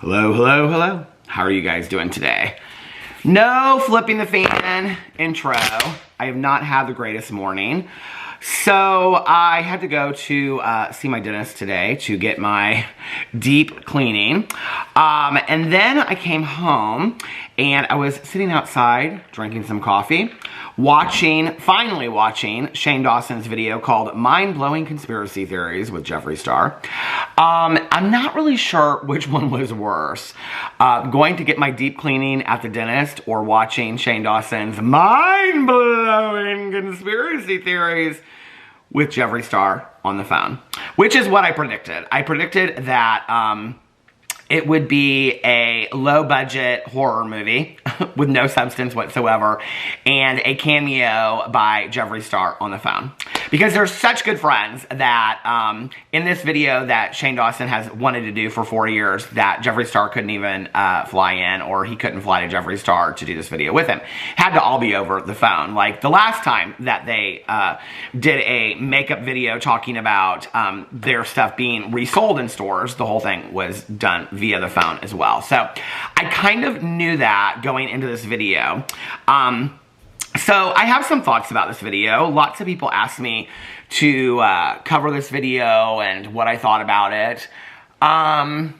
Hello, hello, hello. How are you guys doing today? No flipping the fan intro. I have not had the greatest morning. So I had to go to see my dentist today to get my deep cleaning. And then I came home and I was sitting outside drinking some coffee, finally watching Shane Dawson's video called Mind-Blowing Conspiracy Theories with Jeffree Star. I'm not really sure which one was worse. Going to get my deep cleaning at the dentist or watching Shane Dawson's Mind-Blowing Conspiracy Theories with Jeffree Star on the phone, which is what I predicted. I predicted that it would be a low-budget horror movie with no substance whatsoever and a cameo by Jeffree Star on the phone. Because they're such good friends that in this video that Shane Dawson has wanted to do for 4 years that Jeffree Star couldn't even fly in, or he couldn't fly to Jeffree Star to do this video with him. Had to all be over the phone. Like the last time that they did a makeup video talking about their stuff being resold in stores, the whole thing was done via the phone as well. So I kind of knew that going into this video. So I have some thoughts about this video. Lots of people asked me to cover this video and what I thought about it. I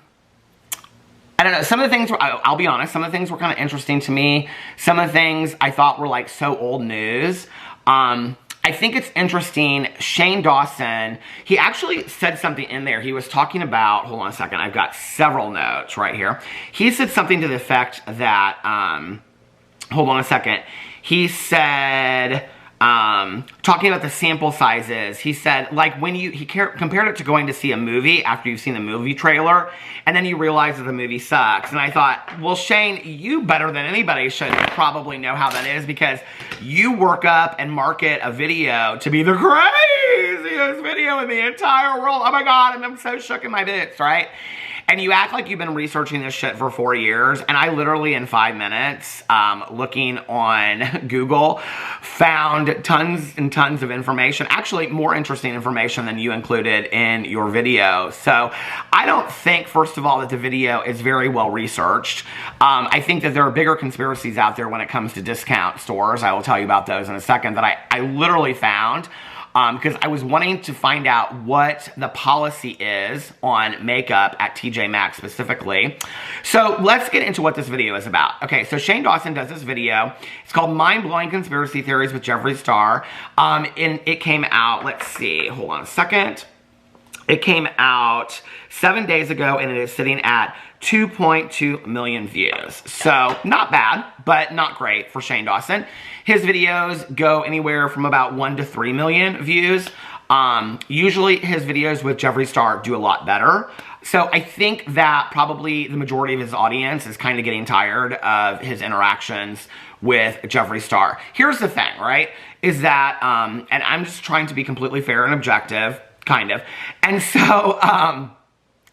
don't know, some of the things, I'll be honest, some of the things were kind of interesting to me. Some of the things I thought were like so old news. I think it's interesting, Shane Dawson, he actually said something in there. He was talking about, hold on a second, I've got several notes right here. He said something to the effect that, hold on a second. He said, talking about the sample sizes, he said, like when he compared it to going to see a movie after you've seen the movie trailer, and then you realize that the movie sucks. And I thought, well, Shane, you better than anybody should probably know how that is, because you work up and market a video to be the craziest video in the entire world. Oh my God, and I'm so shook in my boots, right? And you act like you've been researching this shit for 4 years, and I literally in 5 minutes, looking on Google, found tons and tons of information, actually more interesting information than you included in your video. So I don't think, first of all, that the video is very well researched. I think that there are bigger conspiracies out there when it comes to discount stores. I will tell you about those in a second, that I literally found. Because I was wanting to find out what the policy is on makeup at TJ Maxx specifically. So let's get into what this video is about. Okay, so Shane Dawson does this video. It's called Mind-Blowing Conspiracy Theories with Jeffree Star. And it came out, let's see, hold on a second. It came out 7 days ago, and it is sitting at 2.2 million views. So not bad, but not great for Shane Dawson. His videos go anywhere from about 1 to 3 million views. Usually his videos with Jeffree Star do a lot better. So I think that probably the majority of his audience is kind of getting tired of his interactions with Jeffree Star. Here's the thing, right? Is that, and I'm just trying to be completely fair and objective, kind of. And so,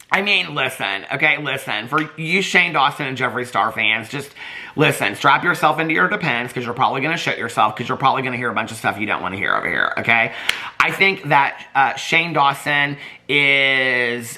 I mean, listen, okay, listen, for you Shane Dawson and Jeffree Star fans, just listen, strap yourself into your Depends, because you're probably going to shit yourself, because you're probably going to hear a bunch of stuff you don't want to hear over here, okay? I think that Shane Dawson is,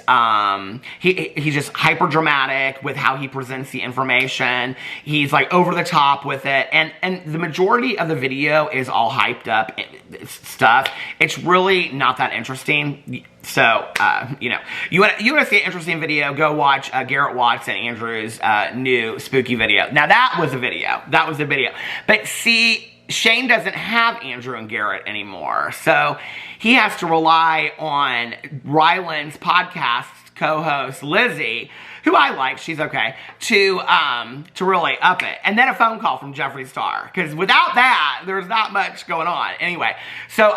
he's just hyper dramatic with how he presents the information. He's like over the top with it, and the majority of the video is all hyped up stuff. It's really not that interesting. So, you know, you want to see an interesting video, go watch Garrett Watts and Andrew's new spooky video. Now, that was a video. That was a video. But see, Shane doesn't have Andrew and Garrett anymore. So he has to rely on Ryland's podcast co-host, Lizzie, who I like, she's okay, to really up it. And then a phone call from Jeffree Star, because without that, there's not much going on. Anyway, so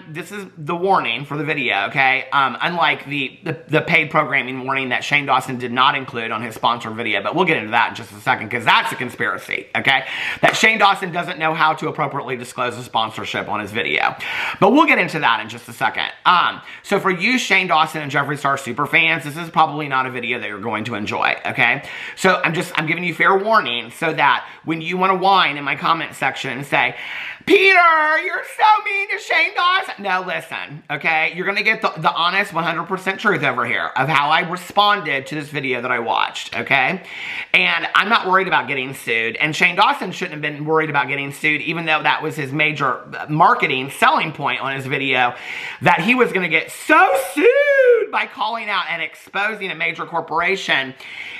this is the warning for the video, okay? Unlike the paid programming warning that Shane Dawson did not include on his sponsored video, but we'll get into that in just a second, because that's a conspiracy, okay? That Shane Dawson doesn't know how to appropriately disclose a sponsorship on his video. But we'll get into that in just a second. So for you Shane Dawson and Jeffree Star superfans, fans, this is probably not a video that you're going to enjoy, okay? So I'm giving you fair warning so that when you want to whine in my comment section and say, Peter, you're so mean to Shane Dawson. No, listen, okay? You're going to get the honest 100% truth over here of how I responded to this video that I watched, okay? And I'm not worried about getting sued. And Shane Dawson shouldn't have been worried about getting sued, even though that was his major marketing selling point on his video, that he was going to get so sued by calling out and exposing a major corporation.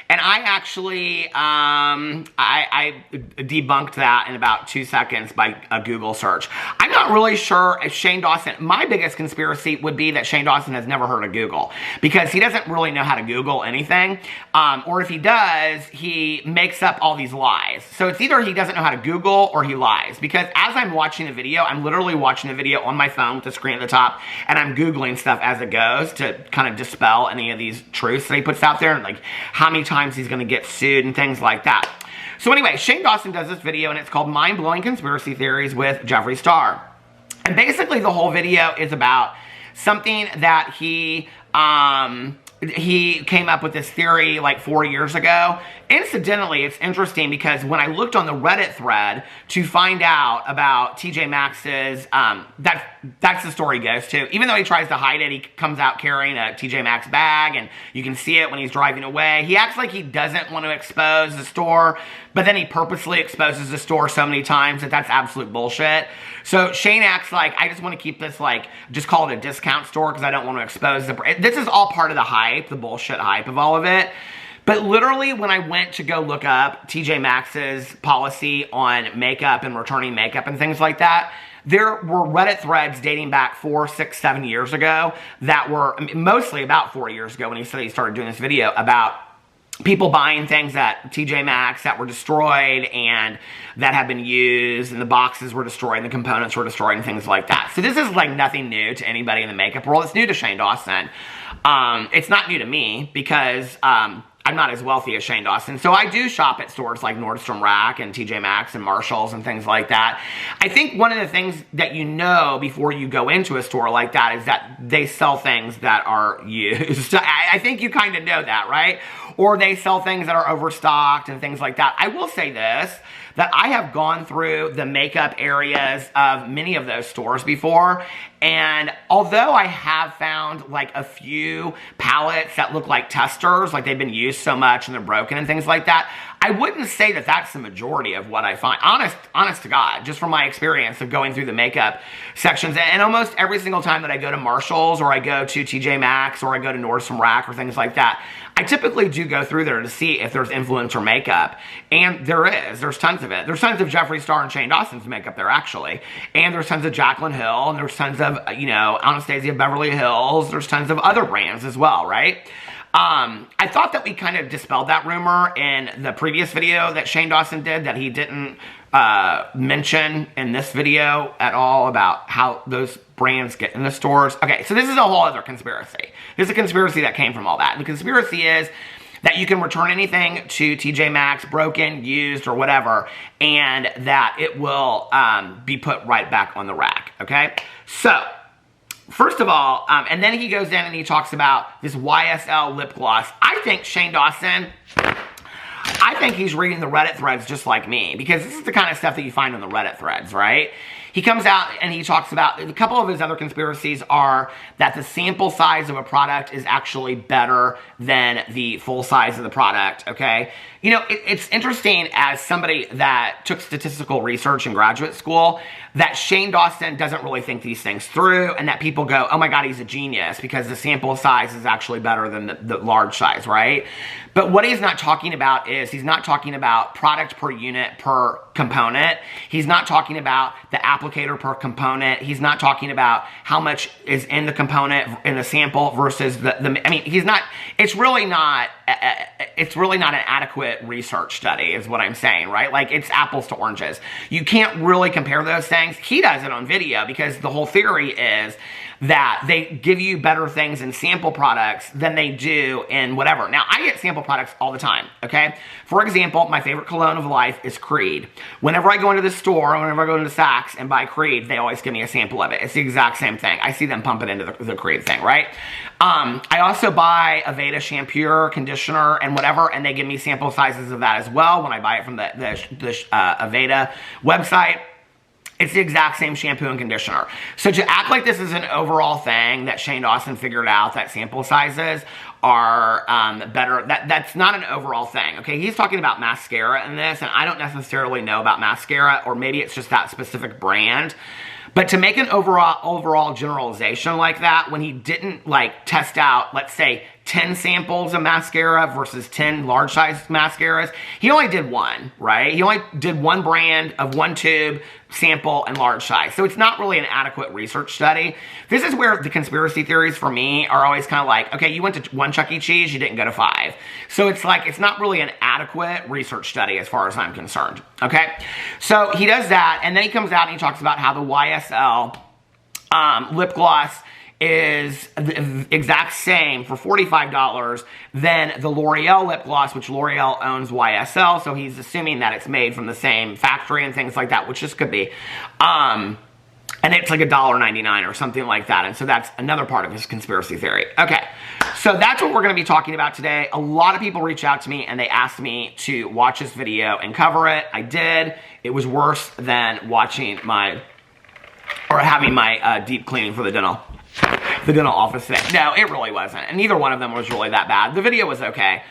And I actually, I debunked that in about 2 seconds by a Google search. I'm not really sure if Shane Dawson, my biggest conspiracy would be that Shane Dawson has never heard of Google, because he doesn't really know how to Google anything. Or if he does, he makes up all these lies. So it's either he doesn't know how to Google or he lies. Because as I'm watching the video, I'm literally watching the video on my phone with the screen at the top, and I'm Googling stuff as it goes to kind of dispel any of these truths that he puts out there, and like how many times he's going to get sued and things like that. So anyway, Shane Dawson does this video, and it's called Mind-Blowing Conspiracy Theories with Jeffree Star. And basically the whole video is about something that he came up with this theory like 4 years ago. Incidentally, it's interesting because when I looked on the Reddit thread to find out about TJ Maxx's, that's the story he goes to. Even though he tries to hide it, he comes out carrying a TJ Maxx bag, and you can see it when he's driving away. He acts like he doesn't want to expose the store, but then he purposely exposes the store so many times that that's absolute bullshit. So Shane acts like, I just want to keep this, like, just call it a discount store because I don't want to expose the... This is all part of the hype, the bullshit hype of all of it. But literally, when I went to go look up TJ Maxx's policy on makeup and returning makeup and things like that, there were Reddit threads dating back 4, 6, 7 years ago that were, mostly about 4 years ago when he said he started doing this video, about people buying things at TJ Maxx that were destroyed and that had been used, and the boxes were destroyed and the components were destroyed and things like that. So this is like nothing new to anybody in the makeup world. It's new to Shane Dawson. It's not new to me because I'm not as wealthy as Shane Dawson. So I do shop at stores like Nordstrom Rack and TJ Maxx and Marshalls and things like that. I think one of the things that you know before you go into a store like that is that they sell things that are used. I think you kind of know that, right? Or they sell things that are overstocked and things like that. I will say this, that I have gone through the makeup areas of many of those stores before, and although I have found like a few palettes that look like testers, like they've been used so much and they're broken and things like that, I wouldn't say that that's the majority of what I find. Honest to God, just from my experience of going through the makeup sections, and almost every single time that I go to Marshalls or I go to TJ Maxx or I go to Nordstrom Rack or things like that, I typically do go through there to see if there's influencer makeup, and there is. There's tons of it. There's tons of Jeffree Star and Shane Dawson's makeup there, actually. And there's tons of Jaclyn Hill, and there's tons of, you know, Anastasia Beverly Hills. There's tons of other brands as well, right? I thought that we kind of dispelled that rumor in the previous video that Shane Dawson did, that he didn't mention in this video at all about how those brands get in the stores. Okay, so this is a whole other conspiracy. This is a conspiracy that came from all that. And the conspiracy is that you can return anything to TJ Maxx, broken, used, or whatever, and that it will be put right back on the rack, okay? So, first of all, and then he goes in and he talks about this YSL lip gloss. I think Shane Dawson, I think he's reading the Reddit threads just like me, because this is the kind of stuff that you find on the Reddit threads, right? He comes out and he talks about, a couple of his other conspiracies are that the sample size of a product is actually better than the full size of the product, okay? You know, it's interesting as somebody that took statistical research in graduate school that Shane Dawson doesn't really think these things through, and that people go, oh my God, he's a genius because the sample size is actually better than the large size, right? But what he's not talking about is, he's not talking about product per unit per component. He's not talking about the applicator per component. He's not talking about how much is in the component in the sample versus I mean, he's not, it's really not an adequate research study is what I'm saying, right? Like, it's apples to oranges. You can't really compare those things. He does it on video because the whole theory is that they give you better things in sample products than they do in whatever. Now, I get sample products all the time, okay? For example, my favorite cologne of life is Creed. Whenever I go into the store, whenever I go into Saks and buy Creed, they always give me a sample of it. It's the exact same thing. I see them pump it into the Creed thing, right? I also buy Aveda shampoo, conditioner, and whatever, and they give me sample sizes of that as well when I buy it from the Aveda website. It's the exact same shampoo and conditioner. So to act like this is an overall thing that Shane Dawson figured out that sample sizes are better, that's not an overall thing, okay? He's talking about mascara in this, and I don't necessarily know about mascara, or maybe it's just that specific brand. But to make an overall generalization like that, when he didn't like test out, let's say, 10 samples of mascara versus 10 large size mascaras, he only did one, right? He only did one brand of one tube, sample, and large size. So it's not really an adequate research study. This is where the conspiracy theories for me are always kind of like, okay, you went to one Chuck E. Cheese, you didn't go to 5. So it's like, it's not really an adequate research study as far as I'm concerned, okay? So he does that, and then he comes out and he talks about how the YSL lip gloss is the exact same for $45 than the L'Oreal lip gloss, which L'Oreal owns YSL, so he's assuming that it's made from the same factory and things like that, which this could be. And it's like $1.99 or something like that, and so that's another part of his conspiracy theory. Okay, so that's what we're going to be talking about today. A lot of people reached out to me and they asked me to watch this video and cover it. I did. It was worse than watching having my deep cleaning for the dental office thing. No, it really wasn't. And neither one of them was really that bad. The video was okay.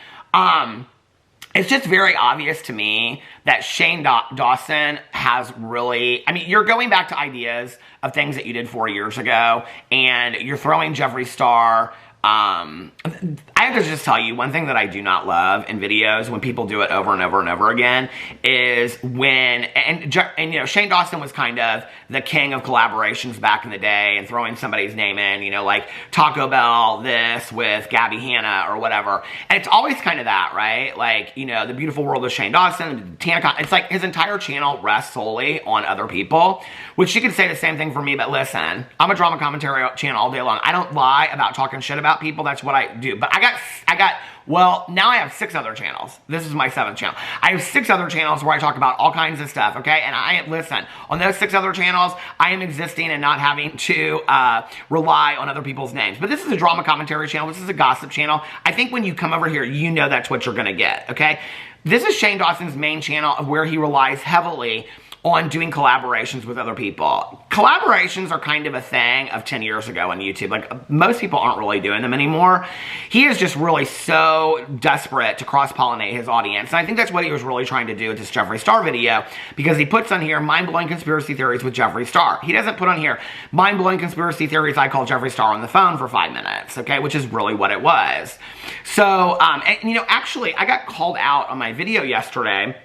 It's just very obvious to me that Shane Dawson has really, I mean, you're going back to ideas of things that you did 4 years ago, and you're throwing Jeffree Star. I have to just tell you, one thing that I do not love in videos when people do it over and over and over again is when, and you know, Shane Dawson was kind of the king of collaborations back in the day and throwing somebody's name in, you know, like Taco Bell this with Gabby Hanna or whatever. And it's always kind of that, right? Like, you know, The Beautiful World of Shane Dawson, TanaCon, it's like his entire channel rests solely on other people, which you could say the same thing for me, but listen, I'm a drama commentary channel all day long. I don't lie about talking shit about people. That's what I do. But well, now I have 6 other channels. This is my 7th channel. I have 6 other channels where I talk about all kinds of stuff, okay? And listen, on those 6 other channels, I am existing and not having to rely on other people's names. But this is a drama commentary channel. This is a gossip channel. I think when you come over here, you know that's what you're going to get, okay? This is Shane Dawson's main channel of where he relies heavily on doing collaborations with other people. Collaborations are kind of a thing of 10 years ago on YouTube. Like, most people aren't really doing them anymore. He is just really so desperate to cross-pollinate his audience. And I think that's what he was really trying to do with this Jeffree Star video, because he puts on here mind-blowing conspiracy theories with Jeffree Star. He doesn't put on here mind-blowing conspiracy theories I call Jeffree Star on the phone for 5 minutes, okay, which is really what it was. So, and, you know, actually, I got called out on my video yesterday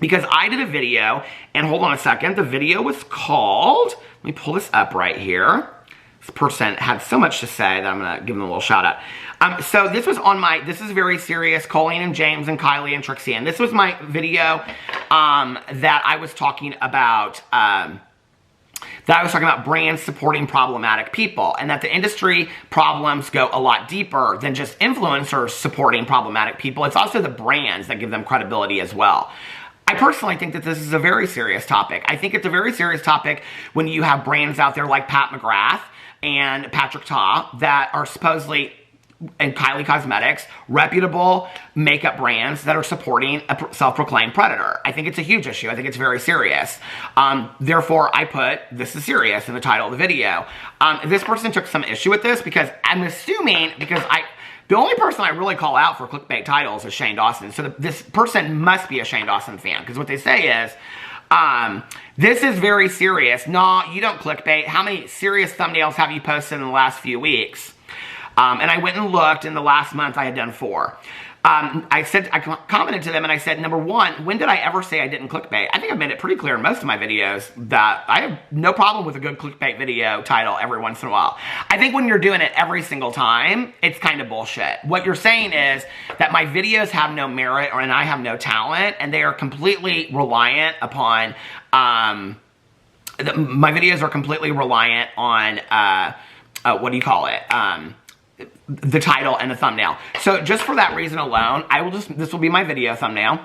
because I did a video, and hold on a second, the video was called, let me pull this up right here. This person had so much to say that I'm gonna give them a little shout out. So this was on my, this is very serious, Colleen and James and Kylie and Trixie, and this was my video that I was talking about, brands supporting problematic people, and that the industry problems go a lot deeper than just influencers supporting problematic people. It's also the brands that give them credibility as well. I personally think that this is a very serious topic. I think it's a very serious topic when you have brands out there like Pat McGrath and Patrick Ta that are supposedly, and Kylie Cosmetics, reputable makeup brands that are supporting a self-proclaimed predator. I think it's a huge issue. I think it's very serious. Therefore, I put, this is serious, in the title of the video. This person took some issue with this because I'm assuming, because the only person I really call out for clickbait titles is Shane Dawson. So this person must be a Shane Dawson fan, because what they say is, this is very serious. No, you don't clickbait. How many serious thumbnails have you posted in the last few weeks? And I went and looked, in the last month I had done 4. I commented to them and I said, number 1, when did I ever say I didn't clickbait? I think I've made it pretty clear in most of my videos that I have no problem with a good clickbait video title every once in a while. I think when you're doing it every single time, it's kind of bullshit. What you're saying is that my videos have no merit, and I have no talent, and they are completely reliant upon, my videos are completely reliant on, what do you call it? The title and the thumbnail. So just for that reason alone, this will be my video thumbnail.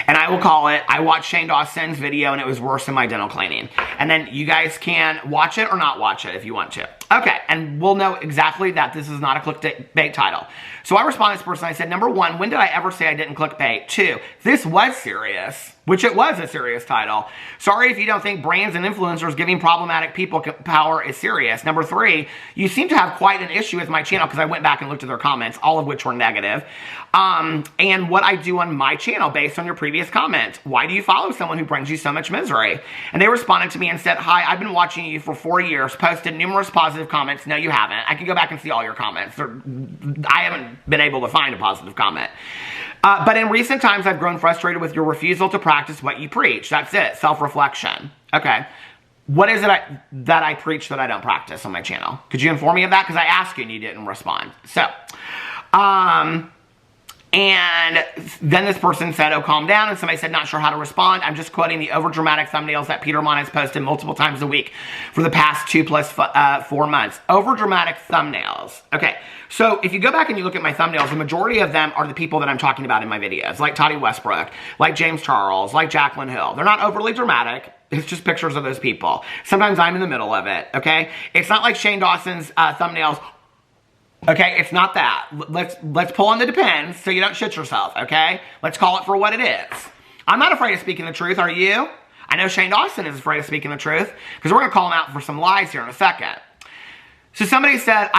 And I will call it, I watched Shane Dawson's video and it was worse than my dental cleaning. And then you guys can watch it or not watch it if you want to. Okay, and we'll know exactly that this is not a clickbait title. So I responded to this person, I said, number one, when did I ever say I didn't clickbait? Two, this was serious, which it was a serious title. Sorry if you don't think brands and influencers giving problematic people power is serious. Number three, you seem to have quite an issue with my channel because I went back and looked at their comments, all of which were negative. And what I do on my channel based on your previous comment. Why do you follow someone who brings you so much misery? And they responded to me and said, hi, I've been watching you for 4 years, posted numerous positive comments. No, you haven't. I can go back and see all your comments. I haven't been able to find a positive comment. But in recent times, I've grown frustrated with your refusal to practice what you preach. That's it. Self-reflection. Okay. What is it that I preach that I don't practice on my channel? Could you inform me of that? Because I asked you and you didn't respond. So, and then this person said, oh, calm down. And somebody said, not sure how to respond. I'm just quoting the overdramatic thumbnails that Peter Monn has posted multiple times a week for the past 4 months. Overdramatic thumbnails. Okay. So if you go back and you look at my thumbnails, the majority of them are the people that I'm talking about in my videos, like Toddy Westbrook, like James Charles, like Jaclyn Hill. They're not overly dramatic. It's just pictures of those people. Sometimes I'm in the middle of it, okay? It's not like Shane Dawson's thumbnails. Okay, it's not that. Let's pull on the depends so you don't shit yourself, okay? Let's call it for what it is. I'm not afraid of speaking the truth, are you? I know Shane Dawson is afraid of speaking the truth because we're going to call him out for some lies here in a second. So somebody said,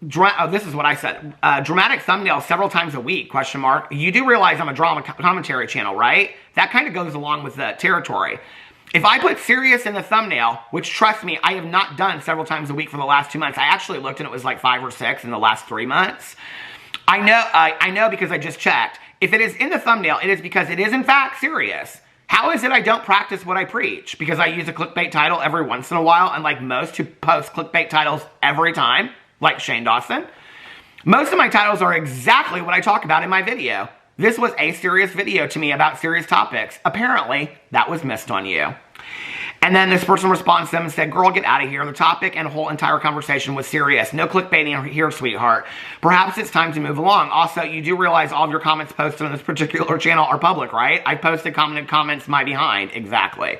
this is what I said. Dramatic thumbnails several times a week, question mark. You do realize I'm a drama commentary channel, right? That kind of goes along with the territory. If I put serious in the thumbnail, which trust me, I have not done several times a week for the last 2 months. I actually looked and it was like 5 or 6 in the last 3 months. I know because I just checked. If it is in the thumbnail, it is because it is in fact serious. How is it I don't practice what I preach? Because I use a clickbait title every once in a while, unlike most who post clickbait titles every time, like Shane Dawson. Most of my titles are exactly what I talk about in my video. This was a serious video to me about serious topics. Apparently, that was missed on you. And then this person responds to them and said, girl, get out of here. The topic and the whole entire conversation was serious. No clickbaiting here, sweetheart. Perhaps it's time to move along. Also, you do realize all of your comments posted on this particular channel are public, right? I posted comments my behind. Exactly.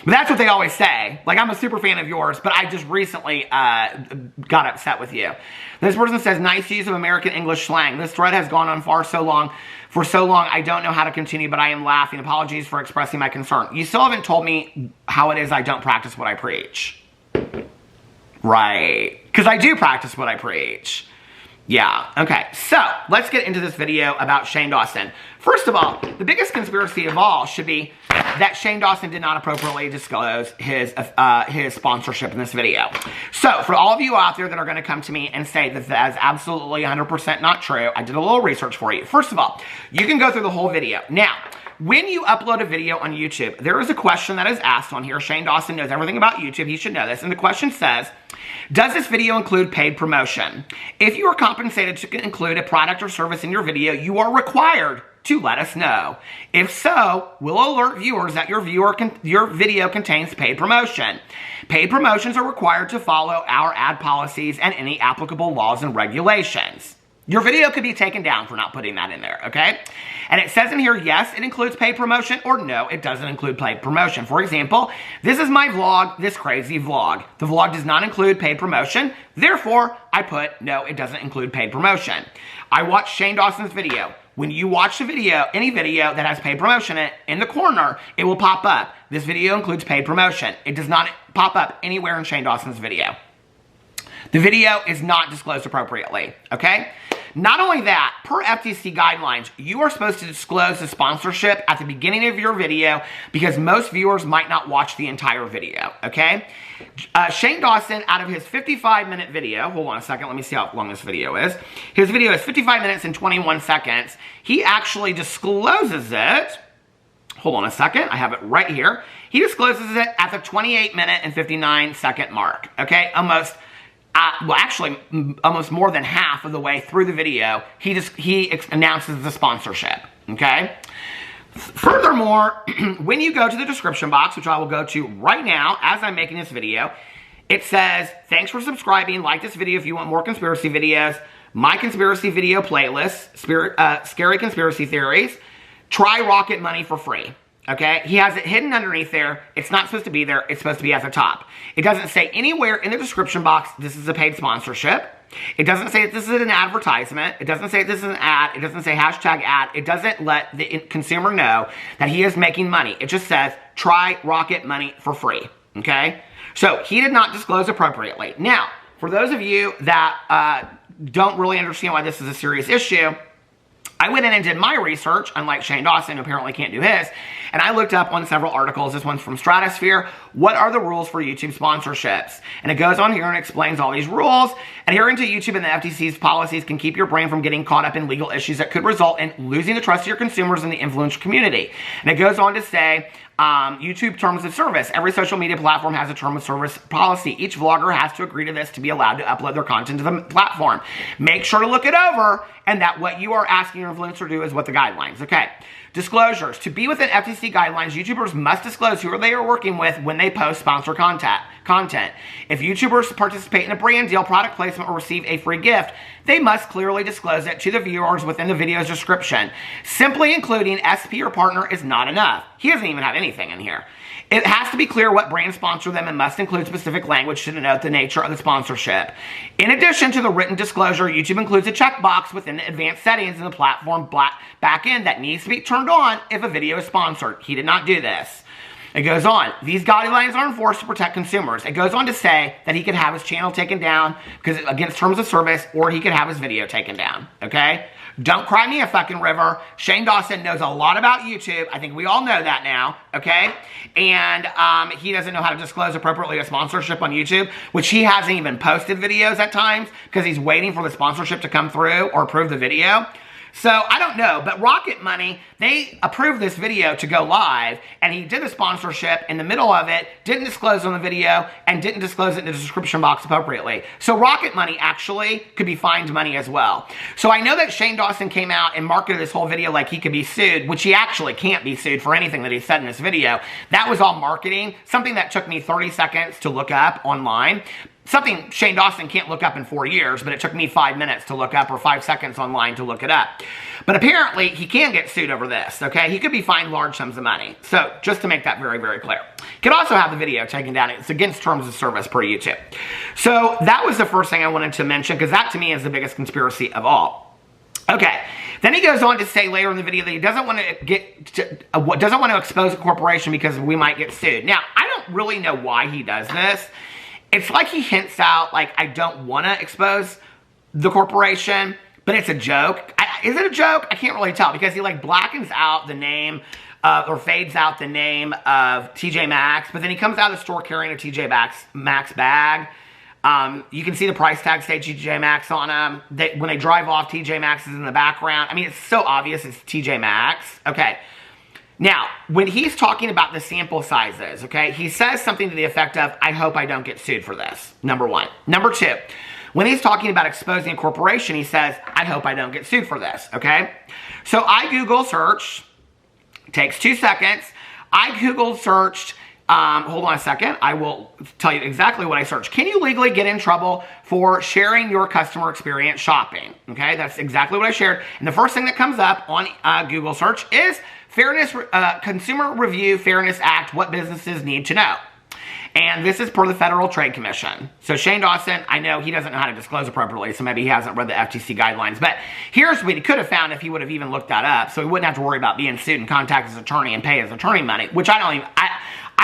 But that's what they always say. Like, I'm a super fan of yours, but I just recently got upset with you. This person says, nice use of American English slang. This thread has gone on for so long, I don't know how to continue, but I am laughing. Apologies for expressing my concern. You still haven't told me how it is I don't practice what I preach. Right. Because I do practice what I preach. Yeah, okay, so let's get into this video about Shane Dawson. First of all, the biggest conspiracy of all should be that Shane Dawson did not appropriately disclose his sponsorship in this video. So, for all of you out there that are going to come to me and say that that is absolutely 100% not true, I did a little research for you. First of all, you can go through the whole video. Now, when you upload a video on YouTube, there is a question that is asked on here. Shane Dawson knows everything about YouTube. He should know this. And the question says, does this video include paid promotion? If you are compensated to include a product or service in your video, you are required to let us know. If so, we'll alert viewers that your video contains paid promotion. Paid promotions are required to follow our ad policies and any applicable laws and regulations. Your video could be taken down for not putting that in there, okay? And it says in here, yes, it includes paid promotion, or no, it doesn't include paid promotion. For example, this is my vlog, this crazy vlog. The vlog does not include paid promotion, therefore, I put, no, it doesn't include paid promotion. I watched Shane Dawson's video. When you watch the video, any video that has paid promotion in the corner, it will pop up. This video includes paid promotion. It does not pop up anywhere in Shane Dawson's video. The video is not disclosed appropriately, okay? Not only that, per FTC guidelines, you are supposed to disclose the sponsorship at the beginning of your video because most viewers might not watch the entire video, okay? Shane Dawson, out of his 55-minute video, hold on a second, let me see how long this video is. His video is 55 minutes and 21 seconds. He actually discloses it, hold on a second, I have it right here. He discloses it at the 28-minute and 59-second mark, okay? Almost more than half of the way through the video, he announces the sponsorship, okay? Furthermore, when you go to the description box, which I will go to right now as I'm making this video, It says, thanks for subscribing. Like this video if you want more conspiracy videos. My conspiracy video playlist, scary conspiracy theories. Try Rocket Money for free. Okay? He has it hidden underneath there. It's not supposed to be there. It's supposed to be at the top. It doesn't say anywhere in the description box this is a paid sponsorship. It doesn't say that this is an advertisement. It doesn't say this is an ad. It doesn't say hashtag ad. It doesn't let the consumer know that he is making money. It just says, try Rocket Money for free. Okay? So, he did not disclose appropriately. Now, for those of you that don't really understand why this is a serious issue, I went in and did my research, unlike Shane Dawson, who apparently can't do his, and I looked up on several articles. This one's from Stratosphere. What are the rules for YouTube sponsorships? And it goes on here and explains all these rules. Adhering to YouTube and the FTC's policies can keep your brand from getting caught up in legal issues that could result in losing the trust of your consumers and the influencer community. And it goes on to say, YouTube terms of service. Every social media platform has a term of service policy. Each vlogger has to agree to this to be allowed to upload their content to the platform. Make sure to look it over and that what you are asking your influencer to do is what the guidelines. Okay. Disclosures. To be within FTC guidelines, YouTubers must disclose who they are working with when they post sponsor content. If YouTubers participate in a brand deal, product placement, or receive a free gift, they must clearly disclose it to the viewers within the video's description. Simply including SP or partner is not enough. He doesn't even have anything in here. It has to be clear what brands sponsor them and must include specific language to denote the nature of the sponsorship. In addition to the written disclosure, YouTube includes a checkbox within the advanced settings in the platform backend that needs to be turned on if a video is sponsored. He did not do this. It goes on. These guidelines are enforced to protect consumers. It goes on to say that he could have his channel taken down because against terms of service, or he could have his video taken down. Okay? Don't cry me a fucking river. Shane Dawson knows a lot about YouTube. I think we all know that now, okay? And he doesn't know how to disclose appropriately a sponsorship on YouTube, which he hasn't even posted videos at times because he's waiting for the sponsorship to come through or approve the video. So, I don't know, but Rocket Money, they approved this video to go live, and he did a sponsorship in the middle of it, didn't disclose on the video, and didn't disclose it in the description box appropriately. So, Rocket Money actually could be fined money as well. So, I know that Shane Dawson came out and marketed this whole video like he could be sued, which he actually can't be sued for anything that he said in this video. That was all marketing, something that took me 30 seconds to look up online. Something Shane Dawson can't look up in 4 years, but it took me 5 minutes to look up, or 5 seconds online to look it up. But apparently, he can get sued over this, okay? He could be fined large sums of money. So, just to make that very, very clear. He could also have the video taken down. It's against terms of service per YouTube. So, that was the first thing I wanted to mention, because that, to me, is the biggest conspiracy of all. Okay. Then he goes on to say later in the video that he doesn't want to expose a corporation because we might get sued. Now, I don't really know why he does this. It's like he hints out, like, I don't want to expose the corporation, but it's a joke. Is it a joke? I can't really tell because he, like, blackens out the name or fades out the name of TJ Maxx, but then he comes out of the store carrying a TJ Maxx bag. You can see the price tag say TJ Maxx on them. When they drive off, TJ Maxx is in the background. I mean, it's so obvious it's TJ Maxx. Okay. Now, when he's talking about the sample sizes, okay, he says something to the effect of, I hope I don't get sued for this, number one. Number two, when he's talking about exposing a corporation, he says, I hope I don't get sued for this, okay? So I Google searched, takes 2 seconds, I Google searched, hold on a second, I will tell you exactly what I searched. Can you legally get in trouble for sharing your customer experience shopping? Okay, that's exactly what I shared. And the first thing that comes up on Google search is Consumer Review Fairness Act, what businesses need to know. And this is per the Federal Trade Commission. So Shane Dawson, I know he doesn't know how to disclose appropriately, so maybe he hasn't read the FTC guidelines. But here's what he could have found if he would have even looked that up, so he wouldn't have to worry about being sued and contact his attorney and pay his attorney money, which I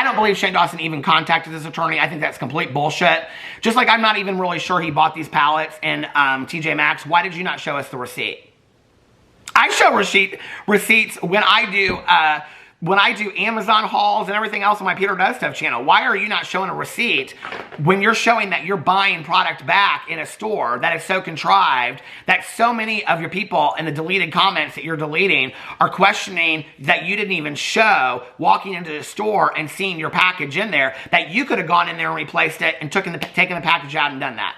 don't believe Shane Dawson even contacted his attorney. I think that's complete bullshit. Just like I'm not even really sure he bought these pallets in TJ Maxx. Why did you not show us the receipt? I show receipts when I do Amazon hauls and everything else on my Peter Does Stuff channel. Why are you not showing a receipt when you're showing that you're buying product back in a store that is so contrived that so many of your people in the deleted comments that you're deleting are questioning that you didn't even show walking into the store and seeing your package in there, that you could have gone in there and replaced it and taken the package out and done that?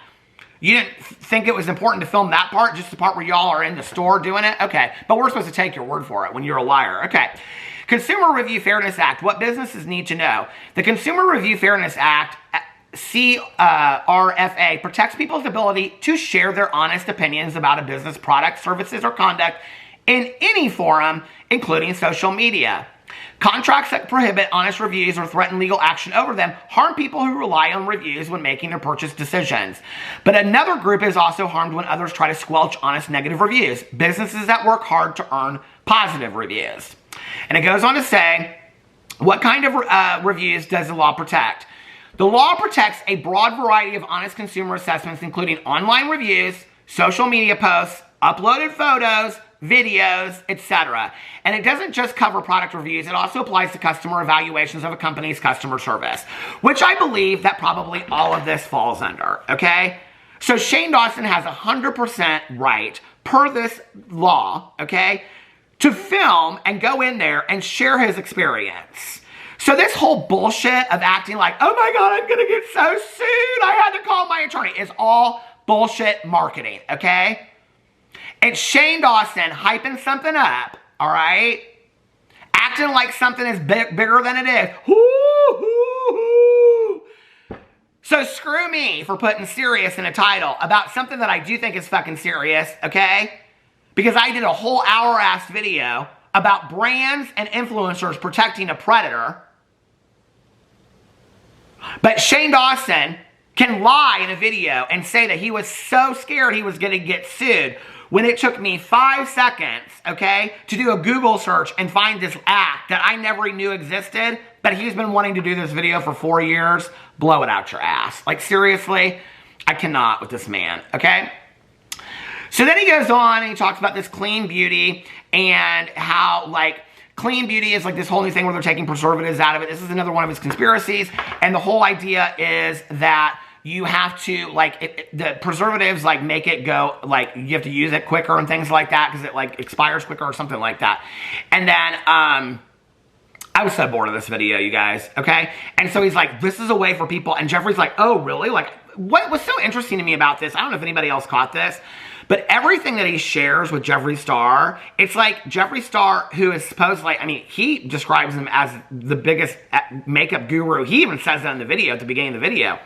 You didn't think it was important to film that part, just the part where y'all are in the store doing it? Okay, but we're supposed to take your word for it when you're a liar. Okay. Consumer Review Fairness Act, what businesses need to know. The Consumer Review Fairness Act CRFA protects people's ability to share their honest opinions about a business product, services, or conduct in any forum, including social media. Contracts that prohibit honest reviews or threaten legal action over them harm people who rely on reviews when making their purchase decisions. But another group is also harmed when others try to squelch honest negative reviews. Businesses that work hard to earn positive reviews. And it goes on to say, what kind of reviews does the law protect? The law protects a broad variety of honest consumer assessments, including online reviews, social media posts, uploaded photos, videos, etc. And it doesn't just cover product reviews, it also applies to customer evaluations of a company's customer service, which I believe that probably all of this falls under, okay? So Shane Dawson has 100% right, per this law, okay, to film and go in there and share his experience. So this whole bullshit of acting like, oh my God, I'm gonna get so sued, I had to call my attorney, is all bullshit marketing, okay? It's Shane Dawson hyping something up, all right? Acting like something is bigger than it is. So screw me for putting serious in a title about something that I do think is fucking serious, okay? Because I did a whole hour-ass video about brands and influencers protecting a predator. But Shane Dawson can lie in a video and say that he was so scared he was going to get sued when it took me 5 seconds, okay, to do a Google search and find this act that I never knew existed, but he's been wanting to do this video for 4 years. Blow it out your ass. Like, seriously, I cannot with this man, okay? So then he goes on and he talks about this clean beauty and how, like, clean beauty is like this whole new thing where they're taking preservatives out of it. This is another one of his conspiracies. And the whole idea is that you have to, like, the preservatives, like, make it go, like, you have to use it quicker and things like that because it, like, expires quicker or something like that. And then, I was so bored of this video, you guys, okay? And so he's like, this is a way for people, and Jeffrey's like, oh, really? Like, what was so interesting to me about this, I don't know if anybody else caught this, but everything that he shares with Jeffree Star, it's like Jeffree Star, who is supposed, like, I mean, he describes him as the biggest makeup guru. He even says that in the video, at the beginning of the video.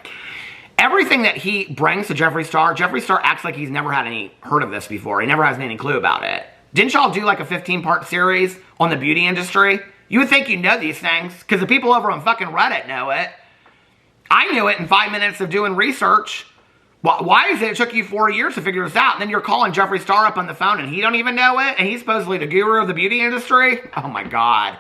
Everything that he brings to Jeffree Star acts like he's never had any heard of this before. He never has any clue about it. Didn't y'all do like a 15-part series on the beauty industry? You would think you know these things, because the people over on fucking Reddit know it. I knew it in 5 minutes of doing research. Why is it took you 4 years to figure this out, and then you're calling Jeffree Star up on the phone and he don't even know it, and he's supposedly the guru of the beauty industry? Oh my God.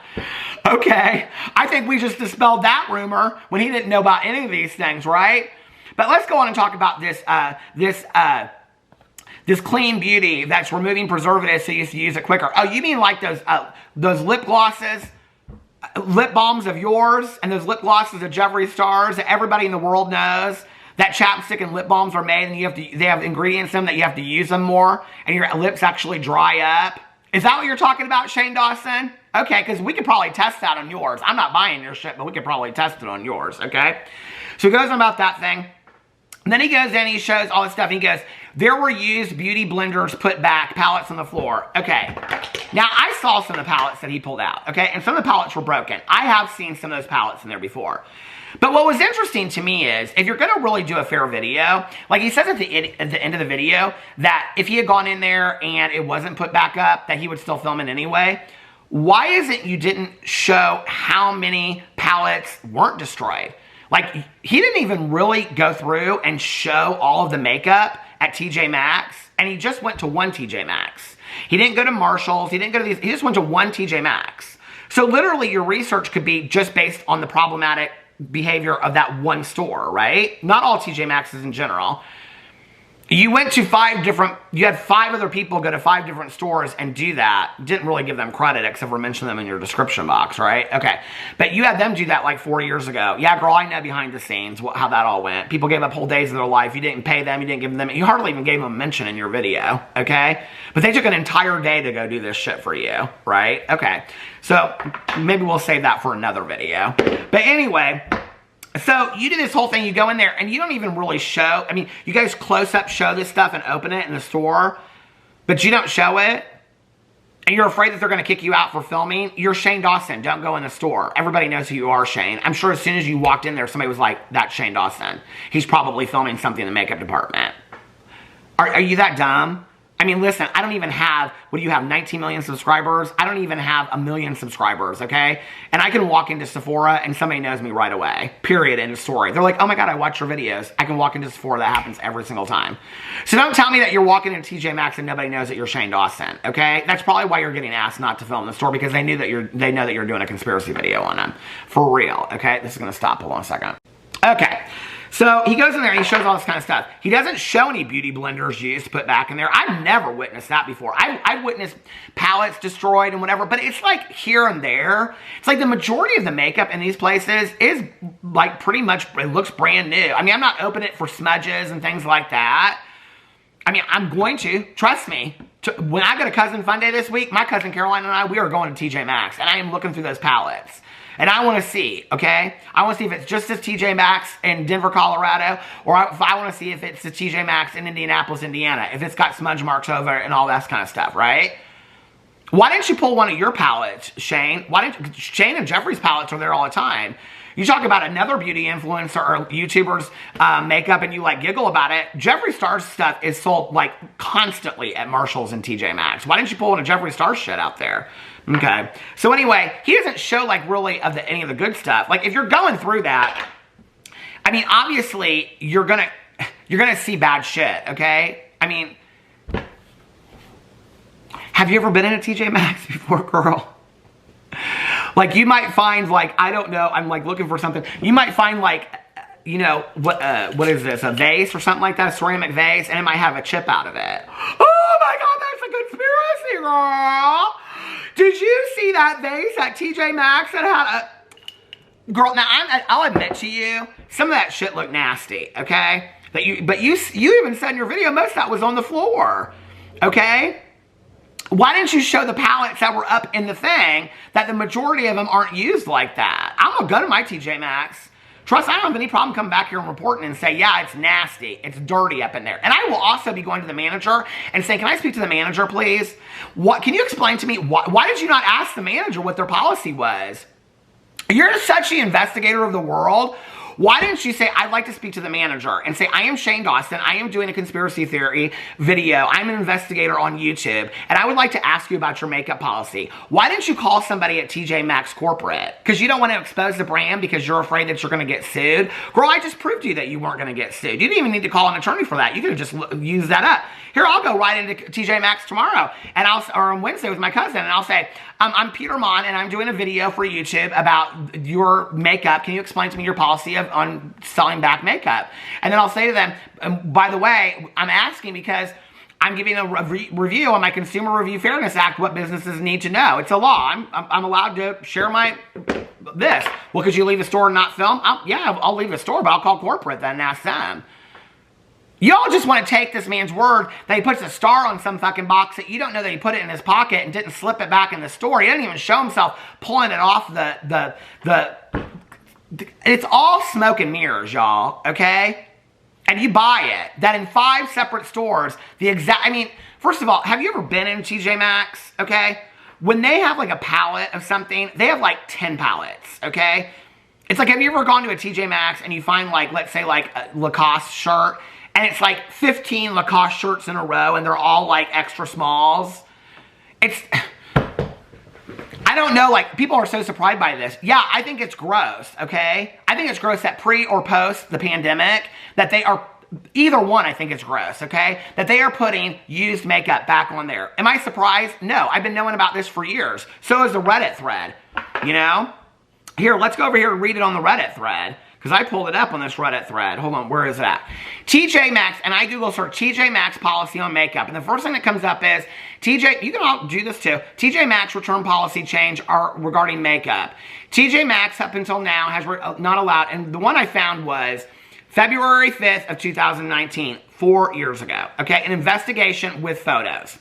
Okay, I think we just dispelled that rumor when he didn't know about any of these things, right? But let's go on and talk about this clean beauty that's removing preservatives so you can use it quicker. Oh, you mean like those lip glosses, lip balms of yours, and those lip glosses of Jeffree Star's that everybody in the world knows that chapstick and lip balms are made, and they have ingredients in them that you have to use them more, and your lips actually dry up. Is that what you're talking about, Shane Dawson? Okay, because we could probably test that on yours. I'm not buying your shit, but we could probably test it on yours, okay? So he goes on about that thing. And then he goes in and he shows all this stuff. He goes, there were used beauty blenders put back, pallets on the floor. Okay. Now, I saw some of the pallets that he pulled out, okay? And some of the pallets were broken. I have seen some of those pallets in there before. But what was interesting to me is, if you're going to really do a fair video, like he says at the end of the video, that if he had gone in there and it wasn't put back up, that he would still film it anyway. Why is it you didn't show how many pallets weren't destroyed? Like, he didn't even really go through and show all of the makeup at TJ Maxx, and he just went to one TJ Maxx. He didn't go to Marshall's, he didn't go to these, he just went to one TJ Maxx. So literally your research could be just based on the problematic behavior of that one store, right? Not all TJ Maxx's in general. You went to you had 5 other people go to 5 different stores and do that. Didn't really give them credit except for mention them in your description box, right? Okay. But you had them do that like 4 years ago. Yeah, girl, I know behind the scenes how that all went. People gave up whole days of their life. You didn't pay them. You didn't give them, you hardly even gave them a mention in your video, okay? But they took an entire day to go do this shit for you, right? Okay. So maybe we'll save that for another video. But anyway, so you do this whole thing, you go in there, and you don't even really show, I mean, you guys close up show this stuff and open it in the store, but you don't show it. and you're afraid that they're going to kick you out for filming, you're Shane Dawson. Don't go in the store. Everybody knows who you are, Shane. I'm sure as soon as you walked in there, somebody was like, that's Shane Dawson. He's probably filming something in the makeup department. Are you that dumb? I mean, listen, I don't even have, what do you have, 19 million subscribers? I don't even have 1 million subscribers, okay? And I can walk into Sephora and somebody knows me right away. Period, end of story. They're like, oh my God, I watch your videos. I can walk into Sephora. That happens every single time. So don't tell me that you're walking into TJ Maxx and nobody knows that you're Shane Dawson, okay? That's probably why you're getting asked not to film in the store, because they know that you're doing a conspiracy video on them. For real, okay? This is gonna stop. Hold on a second. Okay. So he goes in there and he shows all this kind of stuff. He doesn't show any beauty blenders used to put back in there. I've never witnessed that before. I've witnessed palettes destroyed and whatever, but it's like here and there. It's like the majority of the makeup in these places is like pretty much, it looks brand new. I mean, I'm not opening it for smudges and things like that. I mean, I'm going to, trust me. When I go to Cousin Fun Day this week, my cousin Caroline and I, we are going to TJ Maxx, and I am looking through those palettes. And I want to see, okay? I want to see if it's just this TJ Maxx in Denver, Colorado, or if I want to see if it's the TJ Maxx in Indianapolis, Indiana, if it's got smudge marks over it and all that kind of stuff, right? Why didn't you pull one of your palettes, Shane? Shane and Jeffrey's palettes are there all the time. You talk about another beauty influencer or YouTuber's makeup and you like giggle about it. Jeffree Star's stuff is sold like constantly at Marshall's and TJ Maxx. Why didn't you pull one of Jeffree Star's shit out there? Okay. So anyway, he doesn't show like really of any of the good stuff. Like if you're going through that, I mean, obviously you're gonna see bad shit, okay? I mean, have you ever been in a TJ Maxx before, girl? Like you might find like, I don't know, I'm like looking for something. You might find like, you know, what is this, a vase or something like that, a ceramic vase, and it might have a chip out of it. Oh my God, that's a conspiracy, girl. Did you see that vase at TJ Maxx that had a... Girl, now I'll admit to you, some of that shit looked nasty, okay? But you even said in your video, most of that was on the floor, okay? Why didn't you show the palettes that were up in the thing that the majority of them aren't used like that? I'm gonna go to my TJ Maxx. Trust, I don't have any problem coming back here and reporting and say, yeah, it's nasty. It's dirty up in there. And I will also be going to the manager and saying, can I speak to the manager, please? Can you explain to me, why did you not ask the manager what their policy was? You're such the investigator of the world. Why didn't you say, I'd like to speak to the manager and say, I am Shane Dawson. I am doing a conspiracy theory video. I'm an investigator on YouTube, and I would like to ask you about your makeup policy. Why didn't you call somebody at TJ Maxx corporate? Because you don't want to expose the brand because you're afraid that you're going to get sued? Girl, I just proved to you that you weren't going to get sued. You didn't even need to call an attorney for that. You could have just used that up. Here, I'll go right into TJ Maxx tomorrow, and or on Wednesday with my cousin, and I'll say, I'm Peter Monn, and I'm doing a video for YouTube about your makeup. Can you explain to me your policy on selling back makeup? And then I'll say to them, by the way, I'm asking because I'm giving a review on my Consumer Review Fairness Act, what businesses need to know. It's a law. I'm allowed to share this. Well, could you leave the store and not film? Yeah, I'll leave the store, but I'll call corporate then and ask them. Y'all just want to take this man's word that he puts a star on some fucking box that you don't know that he put it in his pocket and didn't slip it back in the store. He didn't even show himself pulling it off it's all smoke and mirrors, y'all, okay? And you buy it. That in 5 separate stores, I mean, first of all, have you ever been in TJ Maxx, okay? When they have like a palette of something, they have like 10 palettes, okay? It's like, have you ever gone to a TJ Maxx and you find like, let's say like a Lacoste shirt, and it's like 15 Lacoste shirts in a row, and they're all like extra smalls. I don't know, like, people are so surprised by this. Yeah, I think it's gross, okay? I think it's gross that pre or post the pandemic, that they are, either one I think it's gross, okay? That they are putting used makeup back on there. Am I surprised? No, I've been knowing about this for years. So is the Reddit thread, you know? Here, let's go over here and read it on the Reddit thread. Because I pulled it up on this Reddit thread. Hold on, where is it at? TJ Maxx, and I Google search TJ Maxx policy on makeup. And the first thing that comes up is, you can all do this too, TJ Maxx return policy change regarding makeup. TJ Maxx up until now has not allowed, and the one I found was February 5th of 2019, 4 years ago. Okay, an investigation with photos.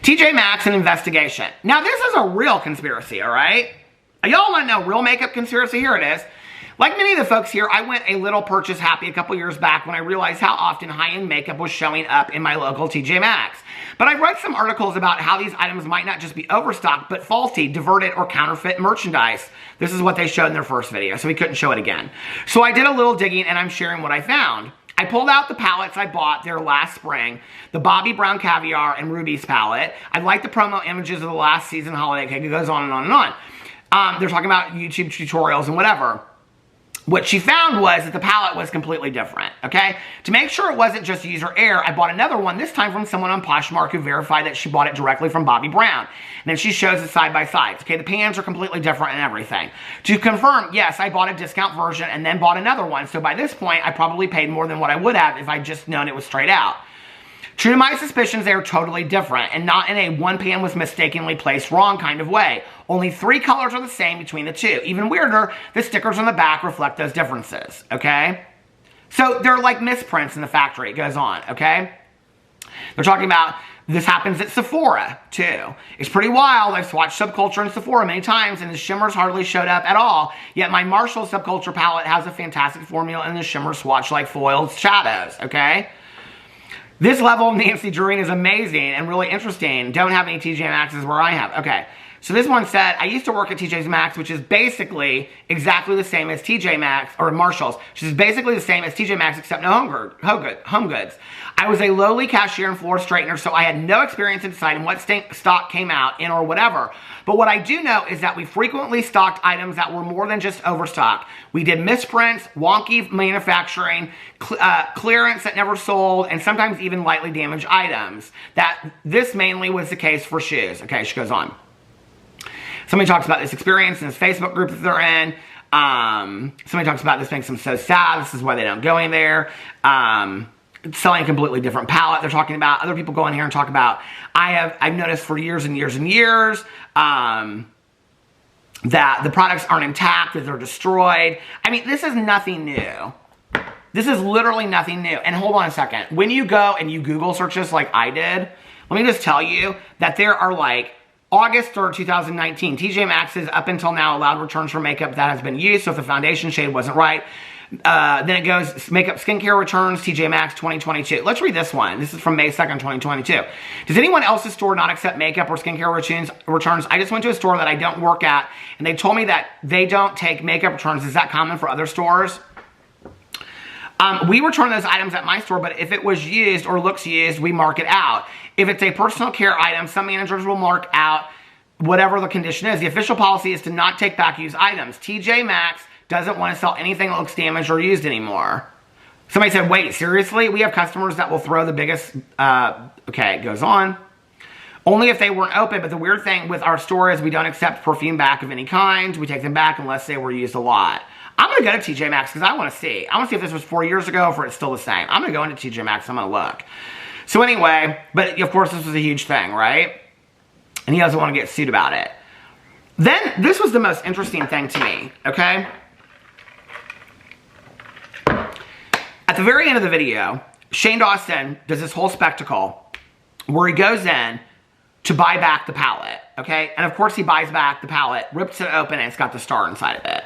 TJ Maxx, an investigation. Now this is a real conspiracy, all right? Y'all want to know real makeup conspiracy? Here it is. Like many of the folks here, I went a little purchase happy a couple years back when I realized how often high-end makeup was showing up in my local TJ Maxx. But I've read some articles about how these items might not just be overstocked, but faulty, diverted, or counterfeit merchandise. This is what they showed in their first video, so we couldn't show it again. So I did a little digging, and I'm sharing what I found. I pulled out the palettes I bought there last spring, the Bobbi Brown Caviar and Rubies palette. I like the promo images of the last season holiday cake. It goes on and on and on. They're talking about YouTube tutorials and whatever. What she found was that the palette was completely different, okay? To make sure it wasn't just user error, I bought another one, this time from someone on Poshmark who verified that she bought it directly from Bobbi Brown. And then she shows it side by side. Okay, the pans are completely different and everything. To confirm, yes, I bought a discount version and then bought another one. So by this point, I probably paid more than what I would have if I'd just known it was straight out. True to my suspicions, they are totally different, and not in a one pan was mistakenly placed wrong kind of way. Only 3 colors are the same between the two. Even weirder, the stickers on the back reflect those differences, okay? So they're like misprints in the factory. It goes on, okay? They're talking about this happens at Sephora, too. It's pretty wild. I've swatched Subculture in Sephora many times, and the shimmers hardly showed up at all. Yet my Marshall Subculture palette has a fantastic formula, and the shimmers swatch like foiled shadows, okay? This level of Nancy Drewing is amazing and really interesting. Don't have any TJ Maxx's where I have. Okay, so this one said, I used to work at TJ Maxx, which is basically exactly the same as TJ Maxx, or Marshall's, which is basically the same as TJ Maxx except no home goods. I was a lowly cashier and floor straightener, so I had no experience in deciding what stock came out in or whatever. But what I do know is that we frequently stocked items that were more than just overstock. We did misprints, wonky manufacturing, clearance that never sold, and sometimes even lightly damaged items. This mainly was the case for shoes. Okay, she goes on. Somebody talks about this experience in this Facebook group that they're in. Somebody talks about this makes them so sad. This is why they don't go in there. Selling a completely different palette. They're talking about, other people go in here and talk about, I've noticed for years and years and years that the products aren't intact, that they're destroyed. I mean, this is nothing new. This is literally nothing new. And hold on a second. When you go and you Google search this like I did, let me just tell you that there are like August 3rd, 2019, TJ Maxx's up until now allowed returns for makeup that has been used, so if the foundation shade wasn't right. Then it goes, makeup skincare returns, TJ Maxx 2022. Let's read this one. This is from May 2nd, 2022. Does anyone else's store not accept makeup or skincare returns? I just went to a store that I don't work at, and they told me that they don't take makeup returns. Is that common for other stores? We return those items at my store, but if it was used or looks used, we mark it out. If it's a personal care item, some managers will mark out whatever the condition is. The official policy is to not take back used items. TJ Maxx doesn't want to sell anything that looks damaged or used anymore. Somebody said, wait, seriously? We have customers that will throw the biggest, okay, it goes on. Only if they weren't open, but the weird thing with our store is we don't accept perfume back of any kind. We take them back unless they were used a lot. I'm going to go to TJ Maxx because I want to see. I want to see if this was 4 years ago or if it's still the same. I'm going to go into TJ Maxx. I'm going to look. So anyway, but of course this was a huge thing, right? And he doesn't want to get sued about it. Then, this was the most interesting thing to me, okay? At the very end of the video, Shane Dawson does this whole spectacle where he goes in to buy back the palette, okay? And of course he buys back the palette, rips it open, and it's got the star inside of it.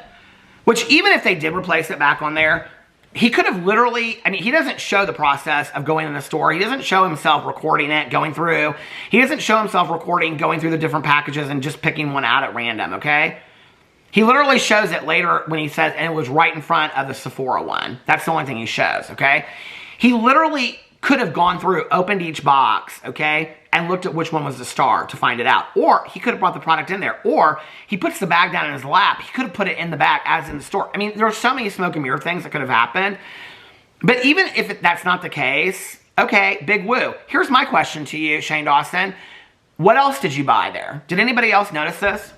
Which, even if they did replace it back on there, he could have literally, I mean, he doesn't show the process of going in the store. He doesn't show himself recording it, going through. He doesn't show himself recording, going through the different packages and just picking one out at random, okay? He literally shows it later when he says, and it was right in front of the Sephora one. That's the only thing he shows, okay? He literally could have gone through, opened each box, okay, and looked at which one was the star to find it out. Or he could have brought the product in there. Or he puts the bag down in his lap. He could have put it in the bag as in the store. I mean, there are so many smoke and mirror things that could have happened. But even if that's not the case, okay, big woo. Here's my question to you, Shane Dawson. What else did you buy there? Did anybody else notice this?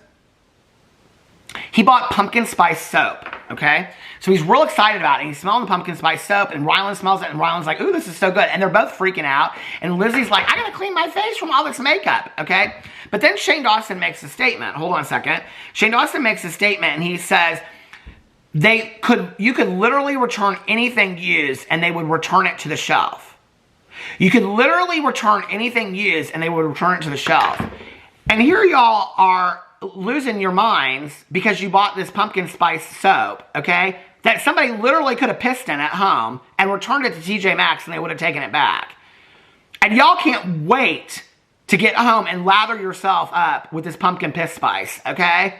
He bought pumpkin spice soap, okay? So he's real excited about it. He's smelling the pumpkin spice soap, and Rylan smells it, and Rylan's like, ooh, this is so good. And they're both freaking out. And Lizzie's like, I gotta clean my face from all this makeup, okay? But then Shane Dawson makes a statement. Hold on a second. Shane Dawson makes a statement, and he says, you could literally return anything used, and they would return it to the shelf. You could literally return anything used, and they would return it to the shelf. And here y'all are losing your minds because you bought this pumpkin spice soap, okay? That somebody literally could have pissed in at home and returned it to TJ Maxx and they would have taken it back. And y'all can't wait to get home and lather yourself up with this pumpkin piss spice, okay?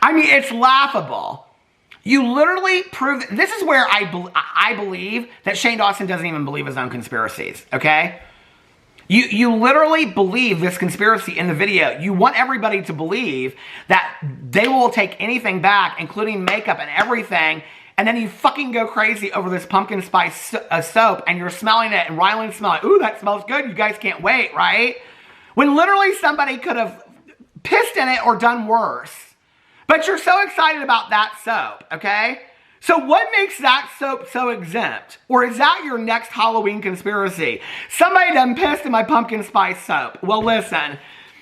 I mean, it's laughable. You literally prove... This is where I believe that Shane Dawson doesn't even believe his own conspiracies, okay? You literally believe this conspiracy in the video. You want everybody to believe that they will take anything back, including makeup and everything, and then you fucking go crazy over this pumpkin spice soap, and you're smelling it, and Ryland's smelling, ooh, that smells good, you guys can't wait, right? When literally somebody could have pissed in it or done worse. But you're so excited about that soap, okay? So what makes that soap so exempt? Or is that your next Halloween conspiracy? Somebody done pissed in my pumpkin spice soap. Well, listen,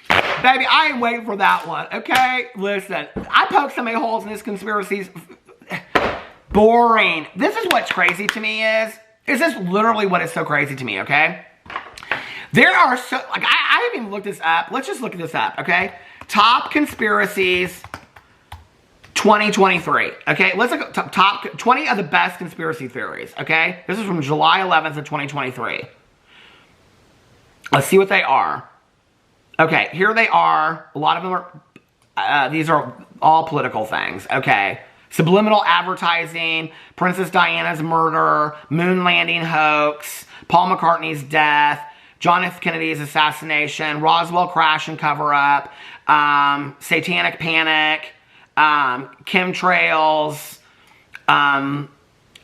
baby, I ain't waiting for that one, okay? Listen, I poked so many holes in this conspiracy. Boring. This is what's crazy to me is this literally what is so crazy to me, okay? There are so, like, I haven't even looked this up. Let's just look this up, okay? Top conspiracies 2023, okay? Let's look at top 20 of the best conspiracy theories, okay? This is from July 11th of 2023. Let's see what they are. Okay, here they are. A lot of them are, these are all political things, okay? Subliminal advertising, Princess Diana's murder, moon landing hoax, Paul McCartney's death, John F. Kennedy's assassination, Roswell crash and cover-up, satanic panic, chemtrails.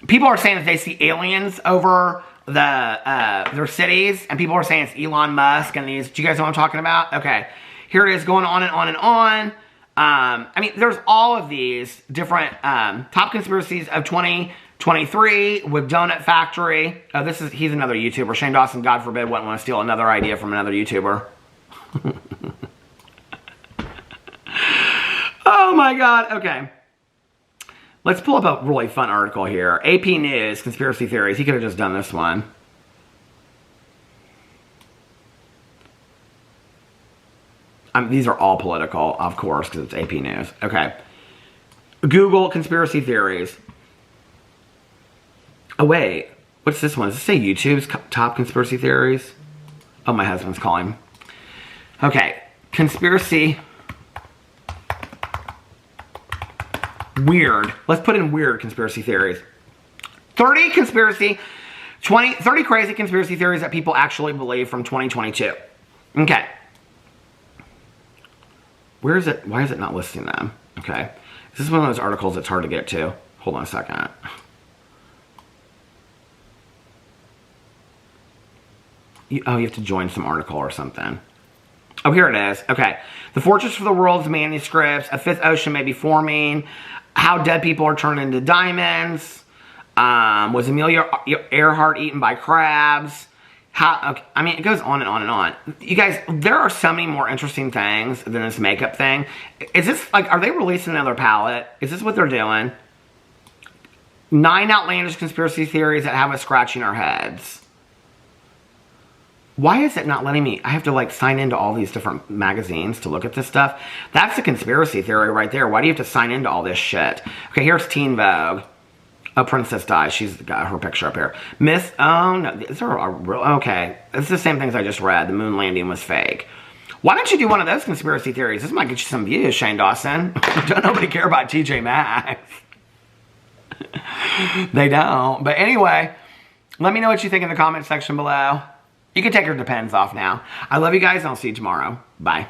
People are saying that they see aliens over their cities, and people are saying it's Elon Musk and these. Do you guys know what I'm talking about? Okay, here it is going on and on and on. I mean, there's all of these different top conspiracies of 2023 with Donut Factory. Oh, he's another YouTuber. Shane Dawson, God forbid, wouldn't want to steal another idea from another YouTuber. Oh my God, okay. Let's pull up a really fun article here. AP News, conspiracy theories. He could have just done this one. These are all political, of course, because it's AP News. Okay. Google conspiracy theories. Oh, wait. What's this one? Does it say YouTube's top conspiracy theories? Oh, my husband's calling. Okay. Conspiracy... Weird. Let's put in weird conspiracy theories. 30 crazy conspiracy theories that people actually believe from 2022. Okay. Where is it? Why is it not listing them? Okay. This is one of those articles that's hard to get to. Hold on a second. You have to join some article or something. Oh, here it is. Okay. The Fortress for the World's manuscripts. A fifth ocean may be forming. How dead people are turned into diamonds. Was Amelia Earhart eaten by crabs? Okay, I mean, it goes on and on and on. You guys, there are so many more interesting things than this makeup thing. Is this, like, are they releasing another palette? Is this what they're doing? 9 outlandish conspiracy theories that have us scratching our heads. Why is it not letting me? I have to, like, sign into all these different magazines to look at this stuff. That's a conspiracy theory right there. Why do you have to sign into all this shit? Okay, here's Teen Vogue. Oh, Princess Di. She's got her picture up here. Myth. Oh, no. These are real. Okay. It's the same things I just read. The moon landing was fake. Why don't you do one of those conspiracy theories? This might get you some views, Shane Dawson. Don't nobody care about TJ Maxx. They don't. But anyway, let me know what you think in the comment section below. You can take your Depends off now. I love you guys, and I'll see you tomorrow. Bye.